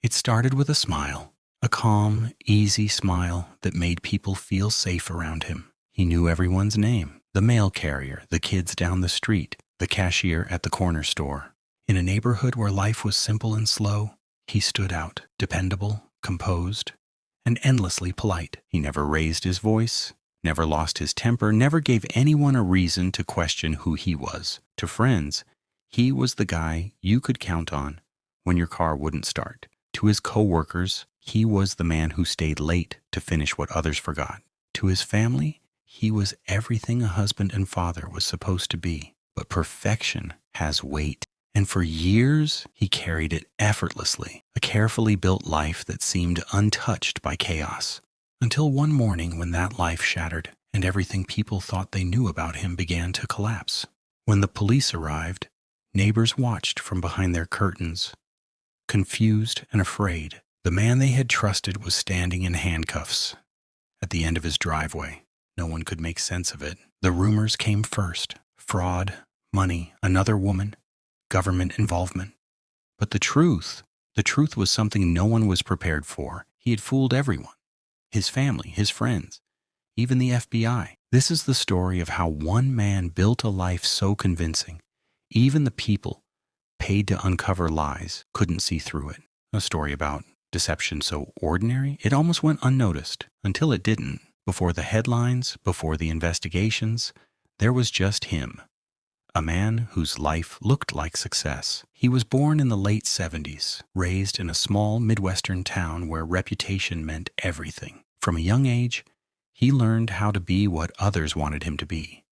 It started with a smile, a calm, easy smile that made people feel safe around him. He knew everyone's name, the mail carrier, the kids down the street, the cashier at the corner store. In a neighborhood where life was simple and slow, he stood out, dependable, composed, and endlessly polite. He never raised his voice, never lost his temper, never gave anyone a reason to question who he was. To friends, he was the guy you could count on when your car wouldn't start. To his coworkers, he was the man who stayed late to finish what others forgot. To his family, he was everything a husband and father was supposed to be. But perfection has weight. And for years, he carried it effortlessly, a carefully built life that seemed untouched by chaos. Until one morning when that life shattered and everything people thought they knew about him began to collapse. When the police arrived, neighbors watched from behind their curtains, confused and afraid. The man they had trusted was standing in handcuffs at the end of his driveway. No one could make sense of it. The rumors came first: fraud, money, another woman, government involvement. But the truth was something no one was prepared for. He had fooled everyone: his family, his friends, even the FBI. This is the story of how one man built a life so convincing, even the people paid to uncover lies couldn't see through it. A story about deception so ordinary, it almost went unnoticed, until it didn't. Before the headlines, before the investigations, there was just him. A man whose life looked like success. He was born in the late 70s, raised in a small Midwestern town where reputation meant everything. From a young age, he learned how to be what others wanted him to be: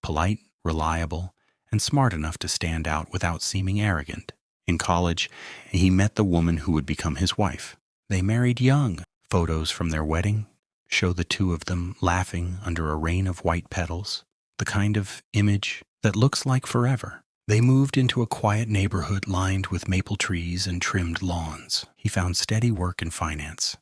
polite, reliable, and smart enough to stand out without seeming arrogant. In college, he met the woman who would become his wife. They married young. Photos from their wedding show the two of them laughing under a rain of white petals, the kind of image that looks like forever. They moved into a quiet neighborhood lined with maple trees and trimmed lawns. He found steady work in finance,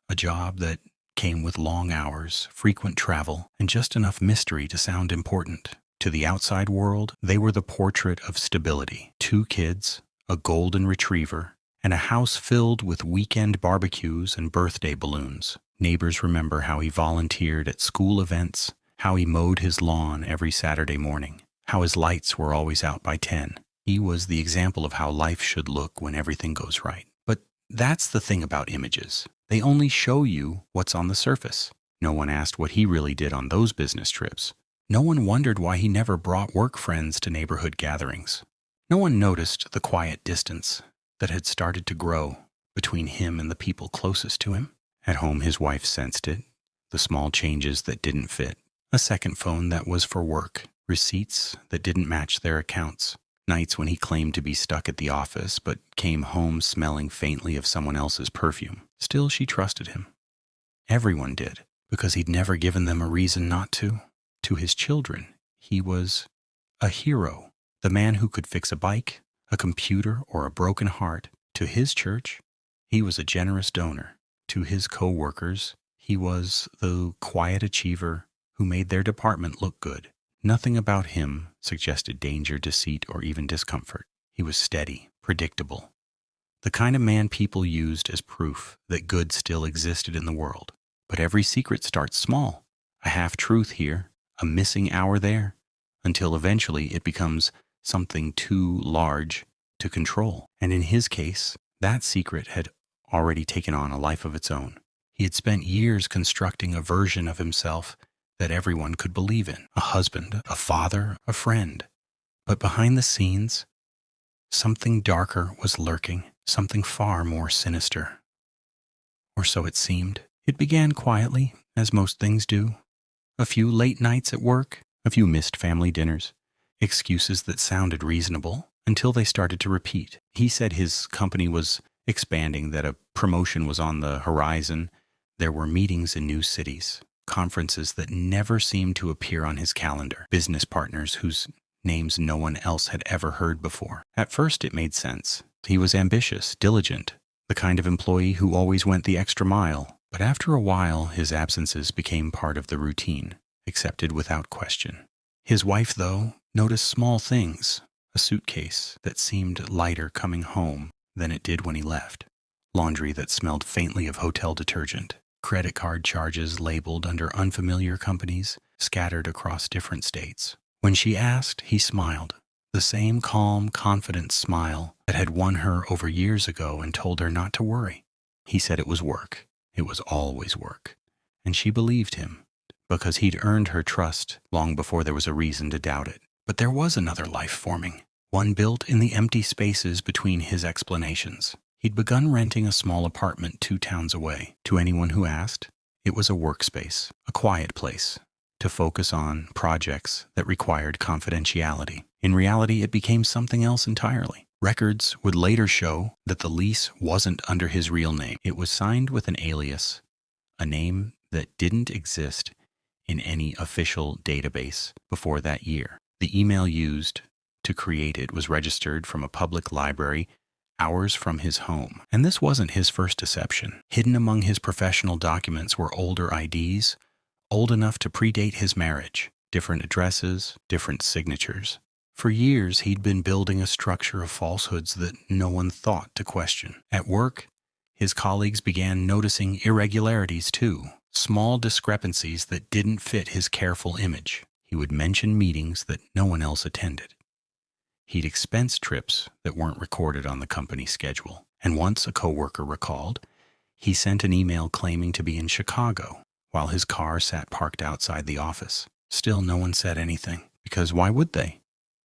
a job that came with long hours, frequent travel, and just enough mystery to sound important. To the outside world, they were the portrait of stability: 2 kids, a golden retriever, and a house filled with weekend barbecues and birthday balloons. Neighbors remember how he volunteered at school events, how he mowed his lawn every Saturday morning, how his lights were always out by 10. He was the example of how life should look when everything goes right. But that's the thing about images. They only show you what's on the surface. No one asked what he really did on those business trips. No one wondered why he never brought work friends to neighborhood gatherings. No one noticed the quiet distance that had started to grow between him and the people closest to him. At home, his wife sensed it: the small changes that didn't fit. A second phone that was for work, receipts that didn't match their accounts, nights when he claimed to be stuck at the office but came home smelling faintly of someone else's perfume. Still, she trusted him. Everyone did, because he'd never given them a reason not to. To his children, he was a hero, the man who could fix a bike, a computer, or a broken heart. To his church, he was a generous donor. To his co-workers, he was the quiet achiever who made their department look good. Nothing about him suggested danger, deceit, or even discomfort. He was steady, predictable, the kind of man people used as proof that good still existed in the world. But every secret starts small: a half-truth here, a missing hour there, until eventually it becomes something too large to control. And in his case, that secret had already taken on a life of its own. He had spent years constructing a version of himself that everyone could believe in: a husband, a father, a friend. But behind the scenes, something darker was lurking, something far more sinister. Or so it seemed. It began quietly, as most things do. A few late nights at work, a few missed family dinners, excuses that sounded reasonable until they started to repeat. He said his company was expanding, that a promotion was on the horizon. There were meetings in new cities, conferences that never seemed to appear on his calendar, business partners whose names no one else had ever heard before. At first it made sense. He was ambitious, diligent, the kind of employee who always went the extra mile. But after a while, his absences became part of the routine, accepted without question. His wife, though, noticed small things: a suitcase that seemed lighter coming home than it did when he left, laundry that smelled faintly of hotel detergent, credit card charges labeled under unfamiliar companies scattered across different states. When she asked, he smiled, the same calm, confident smile that had won her over years ago and told her not to worry. He said it was work. It was always work. And she believed him, because he'd earned her trust long before there was a reason to doubt it. But there was another life forming, one built in the empty spaces between his explanations. He'd begun renting a small apartment 2 towns away. To anyone who asked, it was a workspace, a quiet place, to focus on projects that required confidentiality. In reality, it became something else entirely. Records would later show that the lease wasn't under his real name. It was signed with an alias, a name that didn't exist in any official database before that year. The email used to create it was registered from a public library hours from his home. And this wasn't his first deception. Hidden among his professional documents were older IDs, old enough to predate his marriage, different addresses, different signatures. For years, he'd been building a structure of falsehoods that no one thought to question. At work, his colleagues began noticing irregularities too, small discrepancies that didn't fit his careful image. He would mention meetings that no one else attended. He'd expense trips that weren't recorded on the company schedule. And once, a coworker recalled, he sent an email claiming to be in Chicago while his car sat parked outside the office. Still, no one said anything, because why would they?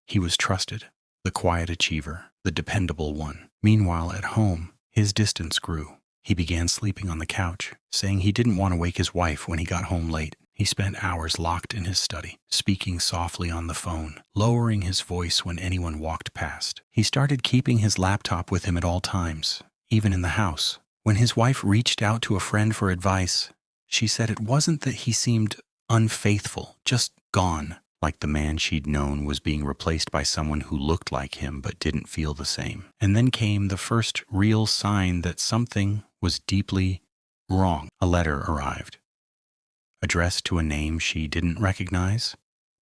He was trusted, the quiet achiever, the dependable one. Meanwhile, at home, his distance grew. He began sleeping on the couch, saying he didn't want to wake his wife when he got home late. He spent hours locked in his study, speaking softly on the phone, lowering his voice when anyone walked past. He started keeping his laptop with him at all times, even in the house. When his wife reached out to a friend for advice, she said it wasn't that he seemed unfaithful, just gone, like the man she'd known was being replaced by someone who looked like him but didn't feel the same. And then came the first real sign that something was deeply wrong. A letter arrived, addressed to a name she didn't recognize,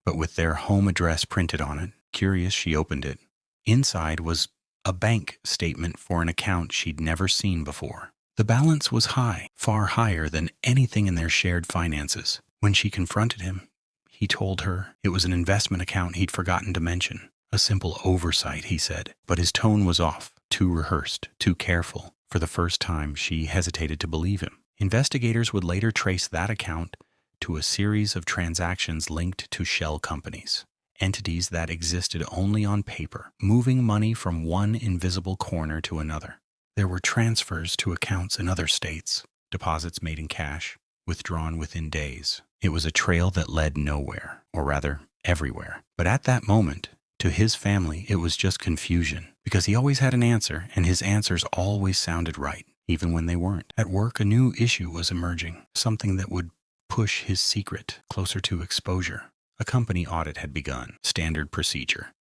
but with their home address printed on it. Curious, she opened it. Inside was a bank statement for an account she'd never seen before. The balance was high, far higher than anything in their shared finances. When she confronted him, he told her it was an investment account he'd forgotten to mention. A simple oversight, he said, but his tone was off, too rehearsed, too careful. For the first time, she hesitated to believe him. Investigators would later trace that account to a series of transactions linked to shell companies, entities that existed only on paper, moving money from one invisible corner to another. There were transfers to accounts in other states, deposits made in cash, withdrawn within days. It was a trail that led nowhere, or rather, everywhere. But at that moment, to his family, it was just confusion, because he always had an answer, and his answers always sounded right, even when they weren't. At work, a new issue was emerging, something that would push his secret closer to exposure. A company audit had begun, standard procedure.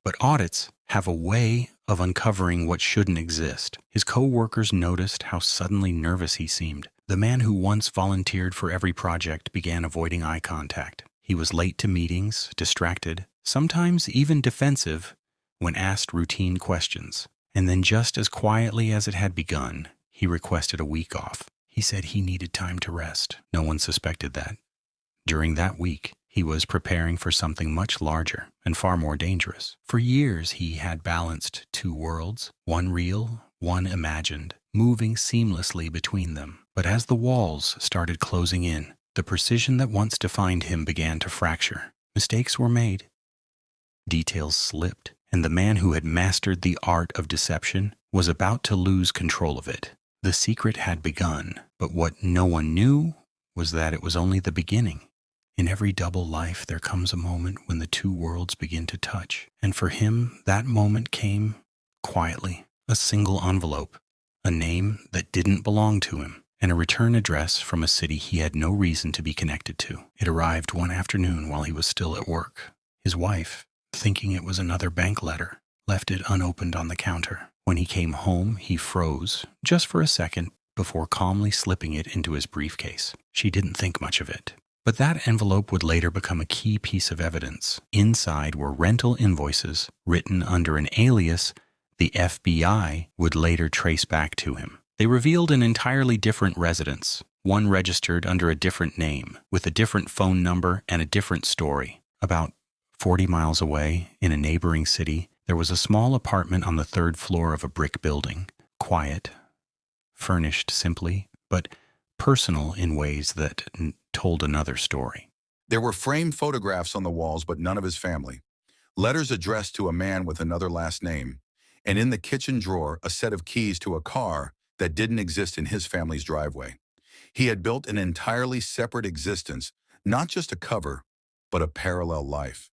But audits have a way of uncovering what shouldn't exist. His co-workers noticed how suddenly nervous he seemed. The man who once volunteered for every project began avoiding eye contact. He was late to meetings, distracted, sometimes even defensive when asked routine questions. And then just as quietly as it had begun, he requested a week off. He said he needed time to rest. No one suspected that. During that week, he was preparing for something much larger and far more dangerous. For years, he had balanced 2 worlds, one real, one imagined, moving seamlessly between them. But as the walls started closing in, the precision that once defined him began to fracture. Mistakes were made. Details slipped, and the man who had mastered the art of deception was about to lose control of it. The secret had begun, but what no one knew was that it was only the beginning. In every double life, there comes a moment when the 2 worlds begin to touch. And for him, that moment came quietly. A single envelope, a name that didn't belong to him, and a return address from a city he had no reason to be connected to. It arrived one afternoon while he was still at work. His wife, thinking it was another bank letter, left it unopened on the counter. When he came home, he froze, just for a second, before calmly slipping it into his briefcase. She didn't think much of it. But that envelope would later become a key piece of evidence. Inside were rental invoices written under an alias the FBI would later trace back to him. They revealed an entirely different residence, one registered under a different name, with a different phone number and a different story. About 40 miles away, in a neighboring city, there was a small apartment on the third floor of a brick building, quiet, furnished simply, but personal in ways that told another story. There were framed photographs on the walls, but none of his family. Letters addressed to a man with another last name. And in the kitchen drawer, a set of keys to a car that didn't exist in his family's driveway. He had built an entirely separate existence, not just a cover, but a parallel life.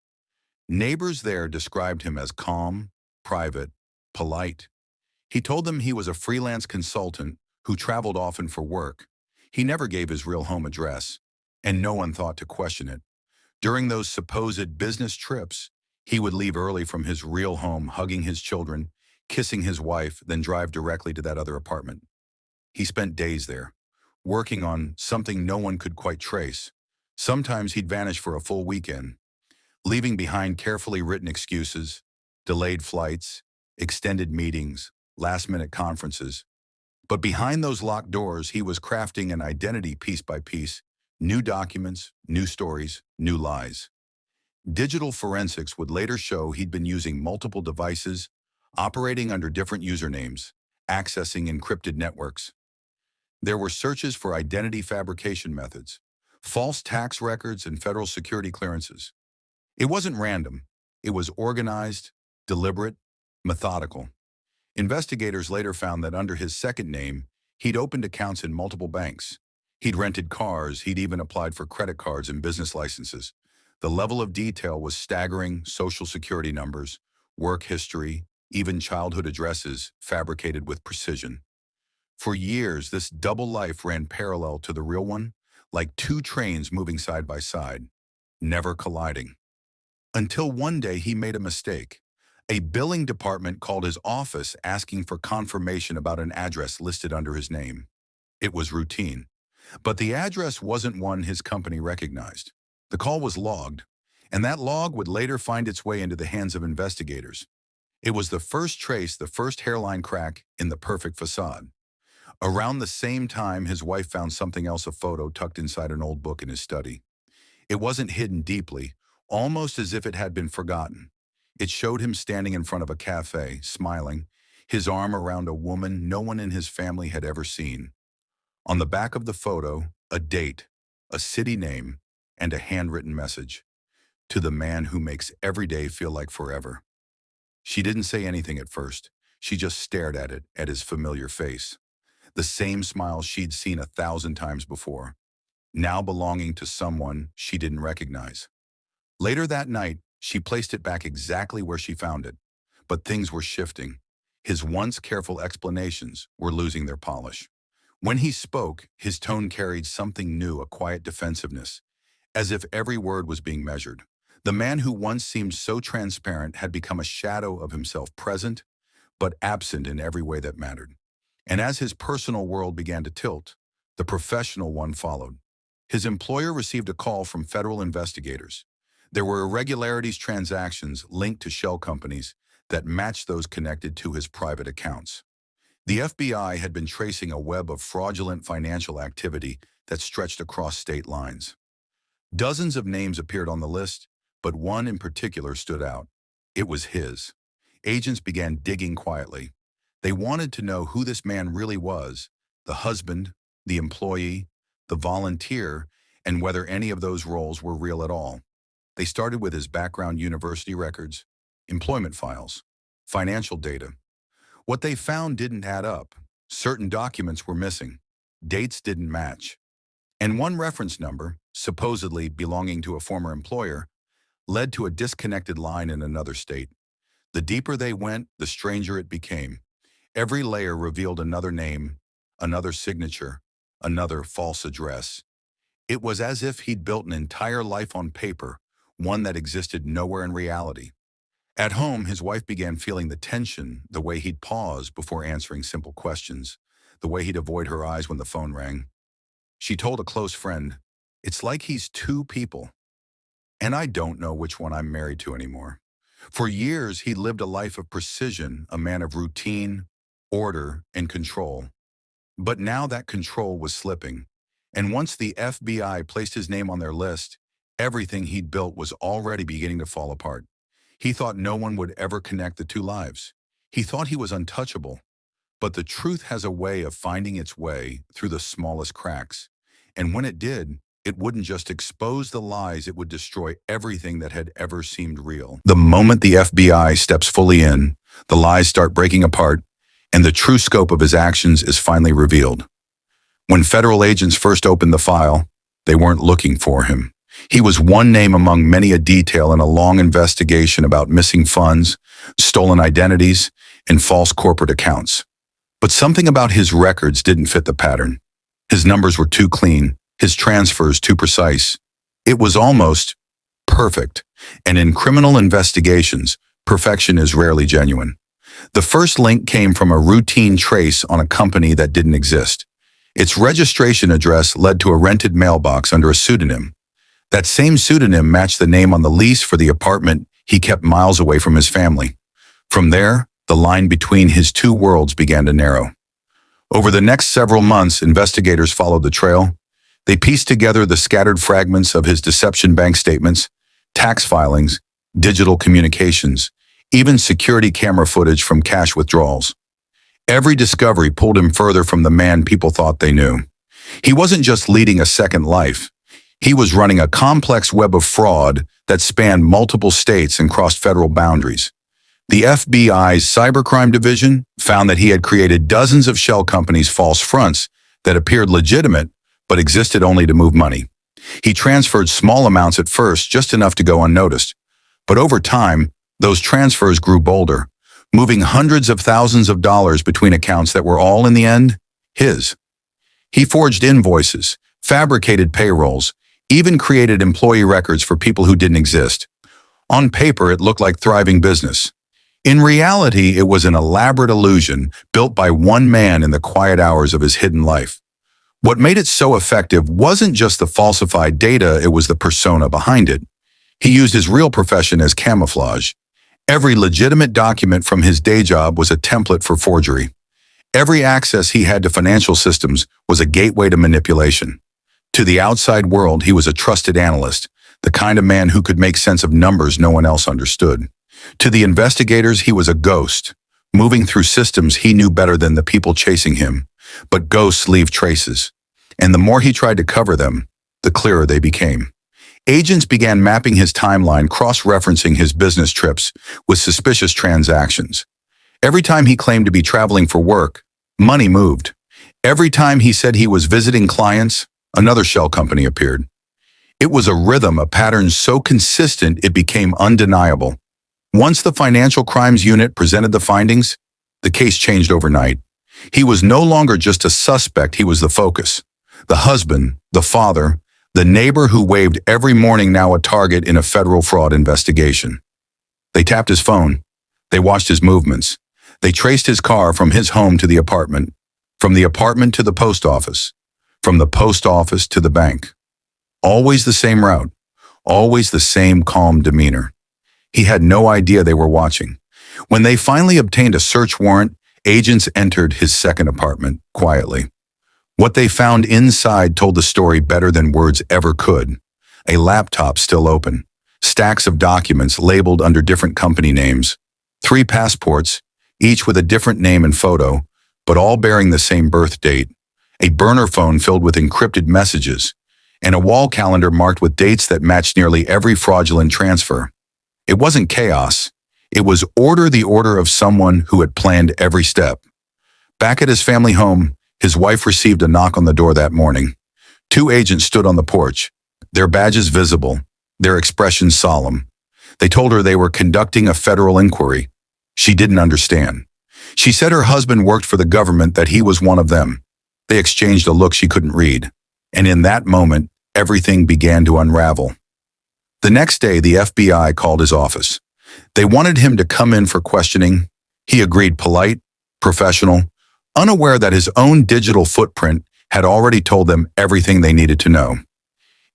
Neighbors there described him as calm, private, polite. He told them he was a freelance consultant who traveled often for work. He never gave his real home address, and no one thought to question it. During those supposed business trips, he would leave early from his real home, hugging his children, kissing his wife, then drive directly to that other apartment. He spent days there, working on something no one could quite trace. Sometimes he'd vanish for a full weekend, leaving behind carefully written excuses, delayed flights, extended meetings, last-minute conferences. But behind those locked doors, he was crafting an identity piece by piece, new documents, new stories, new lies. Digital forensics would later show he'd been using multiple devices, operating under different usernames, accessing encrypted networks. There were searches for identity fabrication methods, false tax records, and federal security clearances. It wasn't random. It was organized, deliberate, methodical. Investigators later found that under his second name, he'd opened accounts in multiple banks. He'd rented cars, he'd even applied for credit cards and business licenses. The level of detail was staggering: social security numbers, work history, even childhood addresses fabricated with precision. For years, this double life ran parallel to the real one, like two trains moving side by side, never colliding. Until one day he made a mistake. A billing department called his office asking for confirmation about an address listed under his name. It was routine. But the address wasn't one his company recognized. The call was logged, and that log would later find its way into the hands of investigators. It was the first trace, the first hairline crack in the perfect facade. Around the same time, his wife found something else, a photo tucked inside an old book in his study. It wasn't hidden deeply, almost as if it had been forgotten. It showed him standing in front of a cafe, smiling, his arm around a woman no one in his family had ever seen. On the back of the photo, a date, a city name, and a handwritten message. To the man who makes every day feel like forever. She didn't say anything at first. She just stared at it, at his familiar face. The same smile she'd seen 1,000 times before, now belonging to someone she didn't recognize. Later that night, she placed it back exactly where she found it. But things were shifting. His once careful explanations were losing their polish. When he spoke, his tone carried something new, a quiet defensiveness, as if every word was being measured. The man who once seemed so transparent had become a shadow of himself, present, but absent in every way that mattered. And as his personal world began to tilt, the professional one followed. His employer received a call from federal investigators. There were irregularities, transactions linked to shell companies that matched those connected to his private accounts. The FBI had been tracing a web of fraudulent financial activity that stretched across state lines. Dozens of names appeared on the list, but one in particular stood out. It was his. Agents began digging quietly. They wanted to know who this man really was: the husband, the employee, the volunteer, and whether any of those roles were real at all. They started with his background: university records, employment files, financial data. What they found didn't add up. Certain documents were missing. Dates didn't match. And one reference number, supposedly belonging to a former employer, led to a disconnected line in another state. The deeper they went, the stranger it became. Every layer revealed another name, another signature, another false address. It was as if he'd built an entire life on paper, one that existed nowhere in reality. At home, his wife began feeling the tension, the way he'd pause before answering simple questions, the way he'd avoid her eyes when the phone rang. She told a close friend, "It's like he's two people, and I don't know which one I'm married to anymore." For years, he'd lived a life of precision, a man of routine, order, and control. But now that control was slipping. And once the FBI placed his name on their list, everything he'd built was already beginning to fall apart. He thought no one would ever connect the two lives. He thought he was untouchable. But the truth has a way of finding its way through the smallest cracks. And when it did, it wouldn't just expose the lies, it would destroy everything that had ever seemed real. The moment the FBI steps fully in, the lies start breaking apart, and the true scope of his actions is finally revealed. When federal agents first opened the file, they weren't looking for him. He was one name among many a detail in a long investigation about missing funds, stolen identities, and false corporate accounts. But something about his records didn't fit the pattern. His numbers were too clean, his transfers too precise. It was almost perfect. And in criminal investigations, perfection is rarely genuine. The first link came from a routine trace on a company that didn't exist. Its registration address led to a rented mailbox under a pseudonym. That same pseudonym matched the name on the lease for the apartment he kept miles away from his family. From there, the line between his two worlds began to narrow. Over the next several months, investigators followed the trail. They pieced together the scattered fragments of his deception bank statements, tax filings, digital communications, even security camera footage from cash withdrawals. Every discovery pulled him further from the man people thought they knew. He wasn't just leading a second life. He was running a complex web of fraud that spanned multiple states and crossed federal boundaries. The FBI's cybercrime division found that he had created dozens of shell companies' false fronts that appeared legitimate but existed only to move money. He transferred small amounts at first, just enough to go unnoticed. But over time, those transfers grew bolder, moving hundreds of thousands of dollars between accounts that were all, in the end, his. He forged invoices, fabricated payrolls, even created employee records for people who didn't exist. On paper, it looked like thriving business. In reality, it was an elaborate illusion built by one man in the quiet hours of his hidden life. What made it so effective wasn't just the falsified data, it was the persona behind it. He used his real profession as camouflage. Every legitimate document from his day job was a template for forgery. Every access he had to financial systems was a gateway to manipulation. To the outside world, he was a trusted analyst, the kind of man who could make sense of numbers no one else understood. To the investigators, he was a ghost, moving through systems he knew better than the people chasing him. But ghosts leave traces, and the more he tried to cover them, the clearer they became. Agents began mapping his timeline, cross-referencing his business trips with suspicious transactions. Every time he claimed to be traveling for work, money moved. Every time he said he was visiting clients, another shell company appeared. It was a rhythm, a pattern so consistent it became undeniable. Once the Financial Crimes Unit presented the findings, the case changed overnight. He was no longer just a suspect, he was the focus. The husband, the father, the neighbor who waved every morning, now a target in a federal fraud investigation. They tapped his phone. They watched his movements. They traced his car from his home to the apartment, from the apartment to the post office, from the post office to the bank. Always the same route, always the same calm demeanor. He had no idea they were watching. When they finally obtained a search warrant, agents entered his second apartment quietly. What they found inside told the story better than words ever could. A laptop still open, stacks of documents labeled under different company names, 3 passports, each with a different name and photo, but all bearing the same birth date, a burner phone filled with encrypted messages, and a wall calendar marked with dates that matched nearly every fraudulent transfer. It wasn't chaos. It was order, the order of someone who had planned every step. Back at his family home, his wife received a knock on the door that morning. 2 agents stood on the porch, their badges visible, their expressions solemn. They told her they were conducting a federal inquiry. She didn't understand. She said her husband worked for the government, that he was one of them. They exchanged a look she couldn't read. And in that moment, everything began to unravel. The next day, the FBI called his office. They wanted him to come in for questioning. He agreed, polite, professional, unaware that his own digital footprint had already told them everything they needed to know.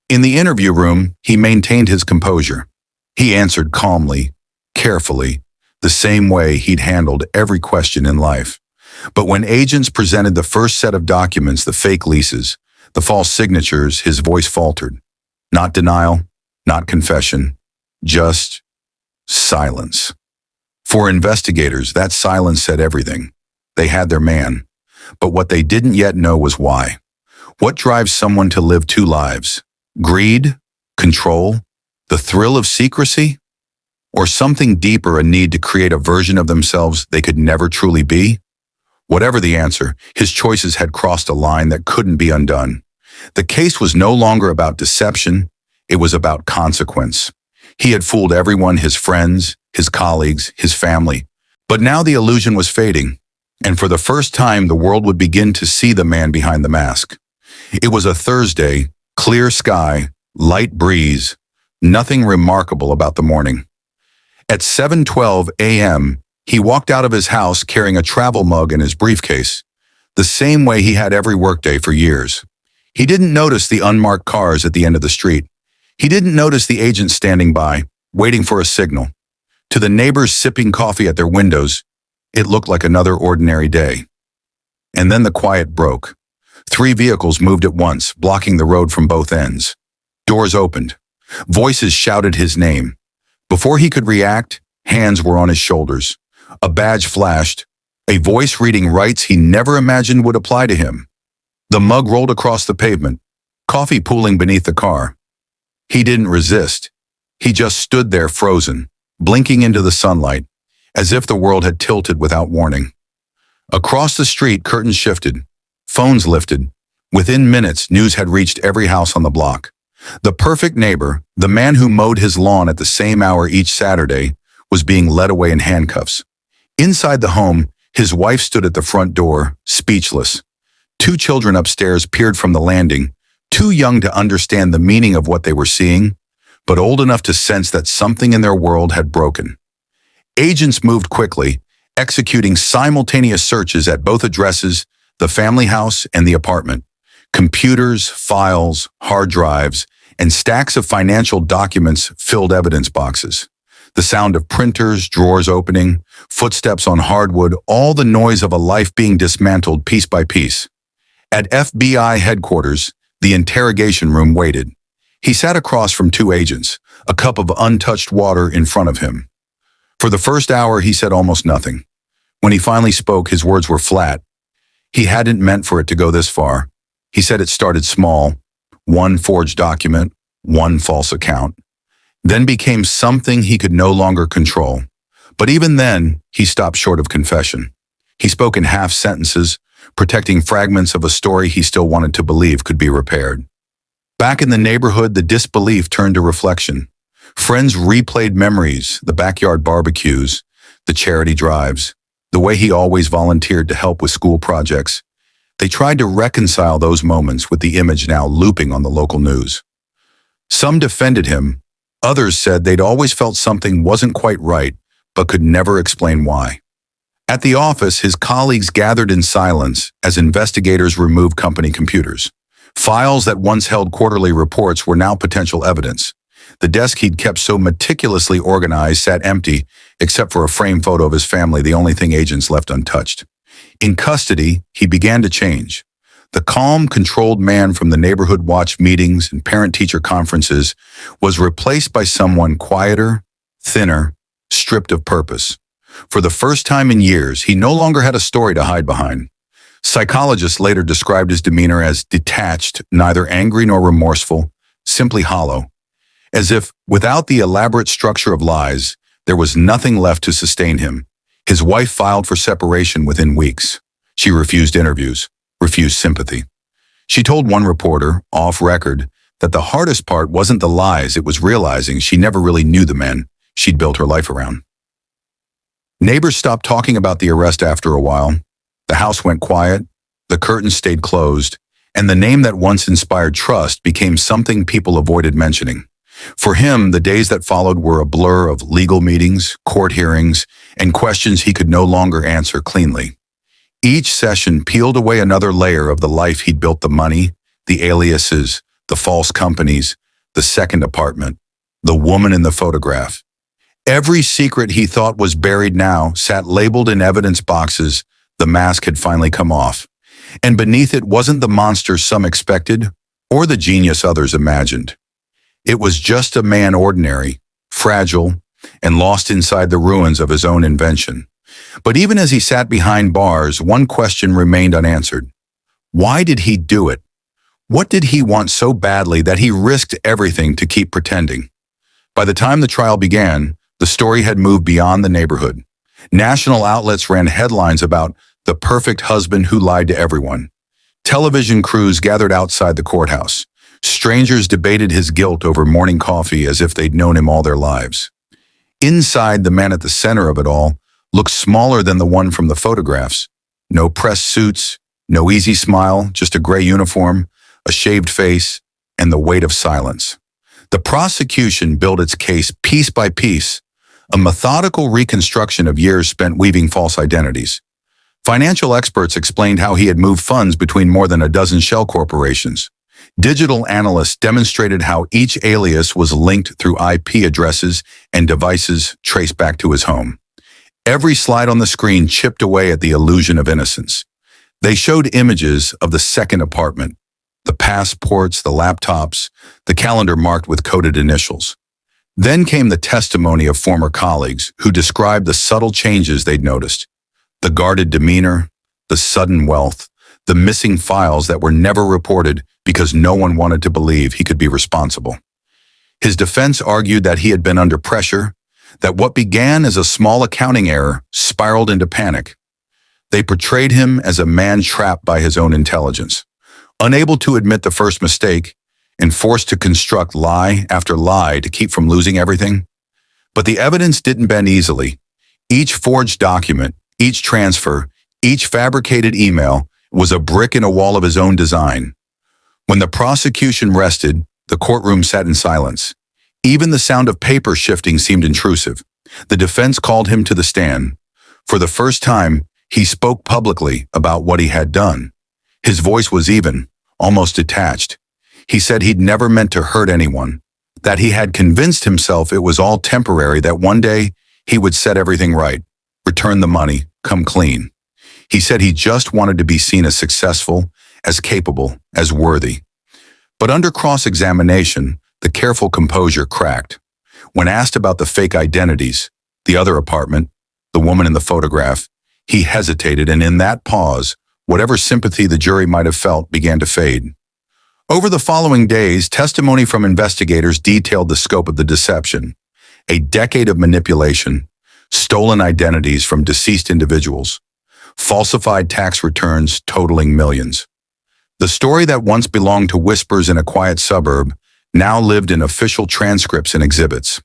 In the interview room, he maintained his composure. He answered calmly, carefully, the same way he'd handled every question in life. But when agents presented the first set of documents, the fake leases, the false signatures, his voice faltered. Not denial, not confession, just silence. For investigators, that silence said everything. They had their man. But what they didn't yet know was why. What drives someone to live two lives? Greed? Control? The thrill of secrecy? Or something deeper, a need to create a version of themselves they could never truly be? Whatever the answer, his choices had crossed a line that couldn't be undone. The case was no longer about deception, it was about consequence. He had fooled everyone, his friends, his colleagues, his family. But now the illusion was fading, and for the first time the world would begin to see the man behind the mask. It was a Thursday, clear sky, light breeze, nothing remarkable about the morning. At 7:12 a.m., he walked out of his house carrying a travel mug in his briefcase, the same way he had every workday for years. He didn't notice the unmarked cars at the end of the street. He didn't notice the agents standing by, waiting for a signal. To the neighbors sipping coffee at their windows, it looked like another ordinary day. And then the quiet broke. 3 vehicles moved at once, blocking the road from both ends. Doors opened. Voices shouted his name. Before he could react, hands were on his shoulders. A badge flashed, a voice reading rights he never imagined would apply to him. The mug rolled across the pavement, coffee pooling beneath the car. He didn't resist. He just stood there frozen, blinking into the sunlight, as if the world had tilted without warning. Across the street, curtains shifted, phones lifted. Within minutes, news had reached every house on the block. The perfect neighbor, the man who mowed his lawn at the same hour each Saturday, was being led away in handcuffs. Inside the home, his wife stood at the front door, speechless. 2 children upstairs peered from the landing, too young to understand the meaning of what they were seeing, but old enough to sense that something in their world had broken. Agents moved quickly, executing simultaneous searches at both addresses, the family house and the apartment. Computers, files, hard drives, and stacks of financial documents filled evidence boxes. The sound of printers, drawers opening, footsteps on hardwood, all the noise of a life being dismantled piece by piece. At FBI headquarters, the interrogation room waited. He sat across from 2 agents, a cup of untouched water in front of him. For the first hour, he said almost nothing. When he finally spoke, his words were flat. He hadn't meant for it to go this far. He said it started small, 1 forged document, 1 false account, then became something he could no longer control. But even then, he stopped short of confession. He spoke in half sentences, protecting fragments of a story he still wanted to believe could be repaired. Back in the neighborhood, the disbelief turned to reflection. Friends replayed memories, the backyard barbecues, the charity drives, the way he always volunteered to help with school projects. They tried to reconcile those moments with the image now looping on the local news. Some defended him. Others said they'd always felt something wasn't quite right, but could never explain why. At the office, his colleagues gathered in silence as investigators removed company computers. Files that once held quarterly reports were now potential evidence. The desk he'd kept so meticulously organized sat empty, except for a framed photo of his family, the only thing agents left untouched. In custody, he began to change. The calm, controlled man from the neighborhood watch meetings and parent-teacher conferences was replaced by someone quieter, thinner, stripped of purpose. For the first time in years, he no longer had a story to hide behind. Psychologists later described his demeanor as detached, neither angry nor remorseful, simply hollow. As if, without the elaborate structure of lies, there was nothing left to sustain him. His wife filed for separation within weeks. She refused interviews, refused sympathy. She told one reporter, off record, that the hardest part wasn't the lies, it was realizing she never really knew the man she'd built her life around. Neighbors stopped talking about the arrest after a while. The house went quiet, the curtains stayed closed, and the name that once inspired trust became something people avoided mentioning. For him, the days that followed were a blur of legal meetings, court hearings, and questions he could no longer answer cleanly. Each session peeled away another layer of the life he'd built: the money, the aliases, the false companies, the second apartment, the woman in the photograph. Every secret he thought was buried now sat labeled in evidence boxes, The mask had finally come off, and beneath it wasn't the monster some expected or the genius others imagined. It was just a man ordinary, fragile, and lost inside the ruins of his own invention. But even as he sat behind bars, one question remained unanswered. Why did he do it? What did he want so badly that he risked everything to keep pretending? By the time the trial began, the story had moved beyond the neighborhood. National outlets ran headlines about the perfect husband who lied to everyone. Television crews gathered outside the courthouse. Strangers debated his guilt over morning coffee as if they'd known him all their lives. Inside, the man at the center of it all looked smaller than the one from the photographs. No press suits, no easy smile, just a gray uniform, a shaved face, and the weight of silence. The prosecution built its case piece by piece, a methodical reconstruction of years spent weaving false identities. Financial experts explained how he had moved funds between more than a dozen shell corporations. Digital analysts demonstrated how each alias was linked through IP addresses and devices traced back to his home. Every slide on the screen chipped away at the illusion of innocence. They showed images of the second apartment, the passports, the laptops, the calendar marked with coded initials. Then came the testimony of former colleagues who described the subtle changes they'd noticed. The guarded demeanor, the sudden wealth, the missing files that were never reported because no one wanted to believe he could be responsible. His defense argued that he had been under pressure, that what began as a small accounting error spiraled into panic. They portrayed him as a man trapped by his own intelligence, unable to admit the first mistake and forced to construct lie after lie to keep from losing everything. But the evidence didn't bend easily. Each forged document, each transfer, each fabricated email was a brick in a wall of his own design. When the prosecution rested, the courtroom sat in silence. Even the sound of paper shifting seemed intrusive. The defense called him to the stand. For the first time, he spoke publicly about what he had done. His voice was even, almost detached. He said he'd never meant to hurt anyone, that he had convinced himself it was all temporary, that one day he would set everything right, return the money, come clean. He said he just wanted to be seen as successful, as capable, as worthy. But under cross-examination, the careful composure cracked. When asked about the fake identities, the other apartment, the woman in the photograph, he hesitated, and in that pause, whatever sympathy the jury might have felt began to fade. Over the following days, testimony from investigators detailed the scope of the deception. A decade of manipulation, stolen identities from deceased individuals, falsified tax returns totaling millions. The story that once belonged to whispers in a quiet suburb now lived in official transcripts and exhibits.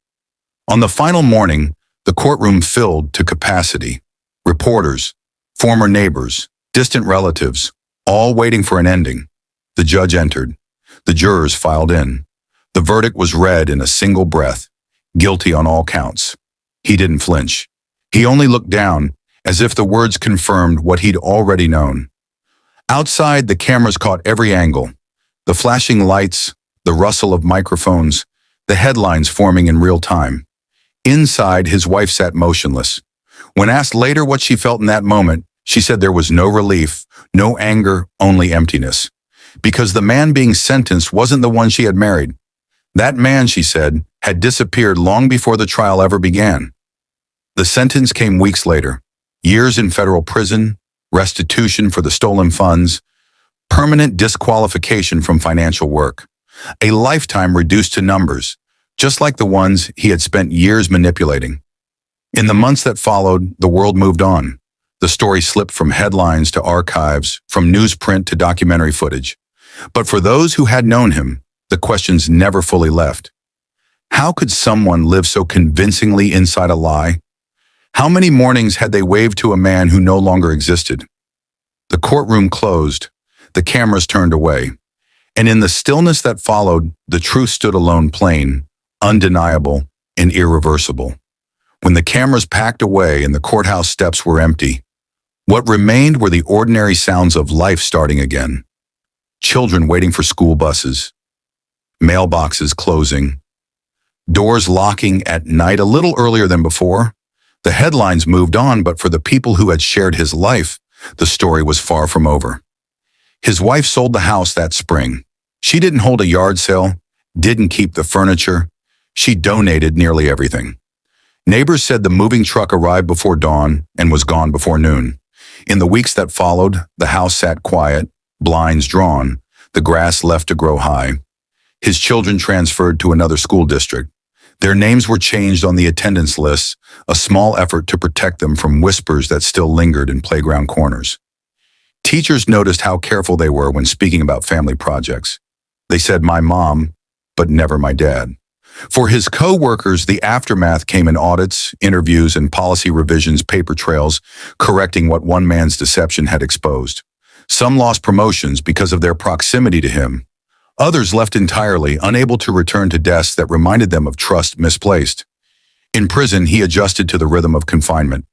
On the final morning, the courtroom filled to capacity. Reporters, former neighbors, distant relatives, all waiting for an ending. The judge entered. The jurors filed in. The verdict was read in a single breath, guilty on all counts. He didn't flinch. He only looked down, as if the words confirmed what he'd already known. Outside, the cameras caught every angle. The flashing lights, the rustle of microphones, the headlines forming in real time. Inside, his wife sat motionless. When asked later what she felt in that moment, she said there was no relief, no anger, only emptiness. Because the man being sentenced wasn't the one she had married. That man, she said, had disappeared long before the trial ever began. The sentence came weeks later. Years in federal prison, restitution for the stolen funds, permanent disqualification from financial work. A lifetime reduced to numbers, just like the ones he had spent years manipulating. In the months that followed, the world moved on. The story slipped from headlines to archives, from newsprint to documentary footage. But for those who had known him, the questions never fully left. How could someone live so convincingly inside a lie? How many mornings had they waved to a man who no longer existed? The courtroom closed, the cameras turned away, and in the stillness that followed, the truth stood alone, plain, undeniable, and irreversible. When the cameras packed away and the courthouse steps were empty, what remained were the ordinary sounds of life starting again. Children waiting for school buses, mailboxes closing, doors locking at night a little earlier than before. The headlines moved on, but for the people who had shared his life, The story was far from over. His wife sold the house that spring. She didn't hold a yard sale, didn't keep the furniture. She donated nearly everything. Neighbors said the moving truck arrived before dawn and was gone before noon. In the weeks that followed, the house sat quiet, blinds drawn, the grass left to grow high. His children transferred to another school district. Their names were changed on the attendance lists, a small effort to protect them from whispers that still lingered in playground corners. Teachers noticed how careful they were when speaking about family projects. They said, "My mom," but never "my dad." For his co-workers, the aftermath came in audits, interviews, and policy revisions, paper trails, correcting what one man's deception had exposed. Some lost promotions because of their proximity to him. Others left entirely, unable to return to desks that reminded them of trust misplaced. In prison, he adjusted to the rhythm of confinement.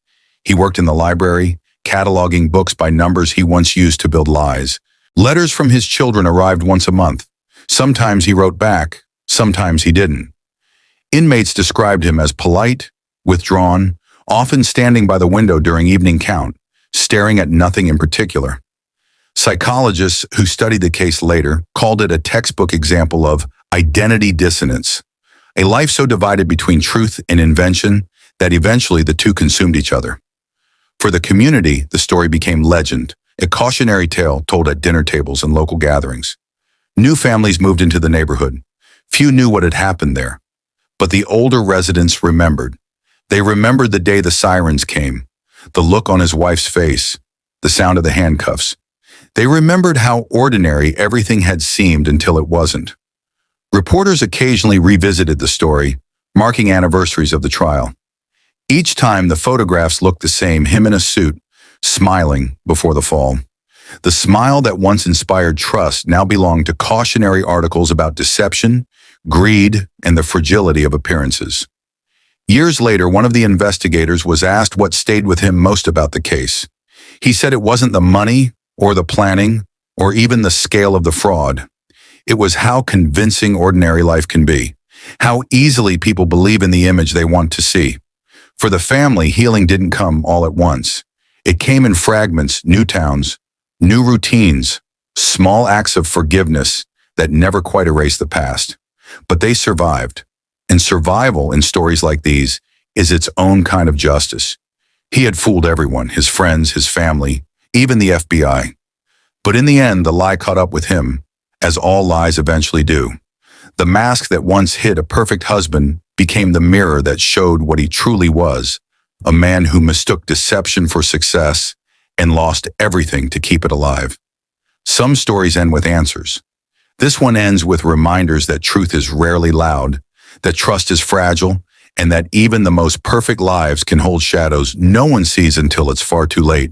He worked in the library, cataloging books by numbers he once used to build lies. Letters from his children arrived once a month. Sometimes he wrote back, sometimes he didn't. Inmates described him as polite, withdrawn, often standing by the window during evening count, staring at nothing in particular. Psychologists who studied the case later called it a textbook example of identity dissonance, a life so divided between truth and invention that eventually the two consumed each other. For the community, the story became legend, a cautionary tale told at dinner tables and local gatherings. New families moved into the neighborhood. Few knew what had happened there. But the older residents remembered. They remembered the day the sirens came, the look on his wife's face, the sound of the handcuffs. They remembered how ordinary everything had seemed until it wasn't. Reporters occasionally revisited the story, marking anniversaries of the trial. Each time the photographs looked the same, him in a suit, smiling before the fall. The smile that once inspired trust now belonged to cautionary articles about deception, greed, and the fragility of appearances. Years later, one of the investigators was asked what stayed with him most about the case. He said it wasn't the money or the planning or even the scale of the fraud. It was how convincing ordinary life can be, how easily people believe in the image they want to see. For the family, healing didn't come all at once. It came in fragments, new towns, new routines, small acts of forgiveness that never quite erased the past. But they survived. And survival in stories like these is its own kind of justice. He had fooled everyone, his friends, his family, even the FBI. But in the end, the lie caught up with him, as all lies eventually do. The mask that once hid a perfect husband became the mirror that showed what he truly was, a man who mistook deception for success and lost everything to keep it alive. Some stories end with answers. This one ends with reminders that truth is rarely loud, that trust is fragile, and that even the most perfect lives can hold shadows no one sees until it's far too late.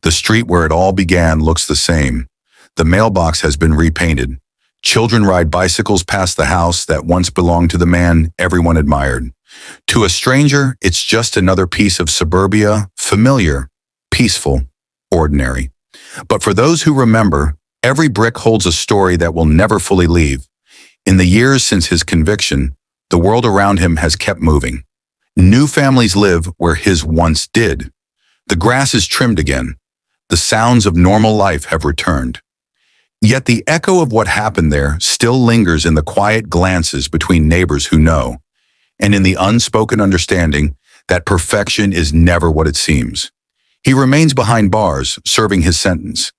The street where it all began looks the same. The mailbox has been repainted. Children ride bicycles past the house that once belonged to the man everyone admired. To a stranger, it's just another piece of suburbia, familiar, peaceful, ordinary. But for those who remember, every brick holds a story that will never fully leave. In the years since his conviction, the world around him has kept moving. New families live where his once did. The grass is trimmed again. The sounds of normal life have returned. Yet the echo of what happened there still lingers in the quiet glances between neighbors who know, and in the unspoken understanding that perfection is never what it seems. He remains behind bars, serving his sentence.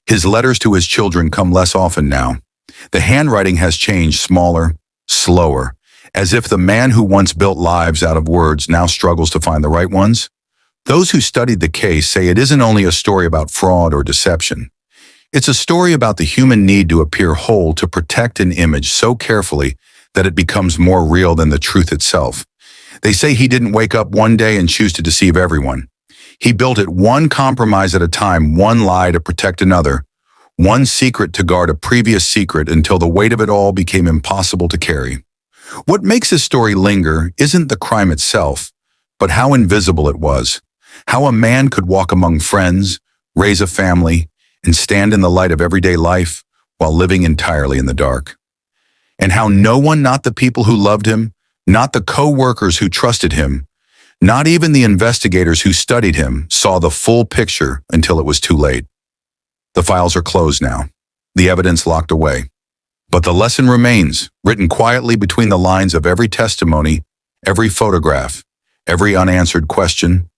His letters to his children come less often now. The handwriting has changed, smaller, slower, as if the man who once built lives out of words now struggles to find the right ones. Those who studied the case say it isn't only a story about fraud or deception. It's a story about the human need to appear whole, to protect an image so carefully that it becomes more real than the truth itself. They say he didn't wake up one day and choose to deceive everyone. He built it one compromise at a time, one lie to protect another, one secret to guard a previous secret until the weight of it all became impossible to carry. What makes his story linger isn't the crime itself, but how invisible it was. How a man could walk among friends, raise a family, and stand in the light of everyday life while living entirely in the dark. And how no one, not the people who loved him, not the co-workers who trusted him, Not even the investigators who studied him saw the full picture until it was too late. The files are closed now, the evidence locked away. But the lesson remains, written quietly between the lines of every testimony, every photograph, every unanswered question,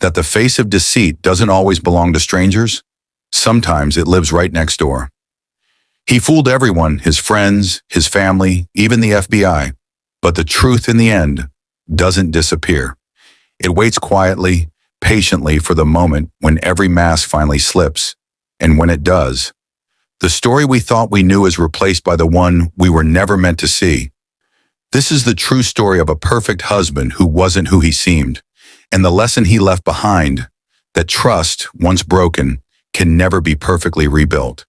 that the face of deceit doesn't always belong to strangers. Sometimes it lives right next door. He fooled everyone, his friends, his family, even the FBI. But the truth in the end doesn't disappear. It waits quietly, patiently for the moment when every mask finally slips. And when it does, the story we thought we knew is replaced by the one we were never meant to see. This is the true story of a perfect husband who wasn't who he seemed, and the lesson he left behind, that trust, once broken, can never be perfectly rebuilt.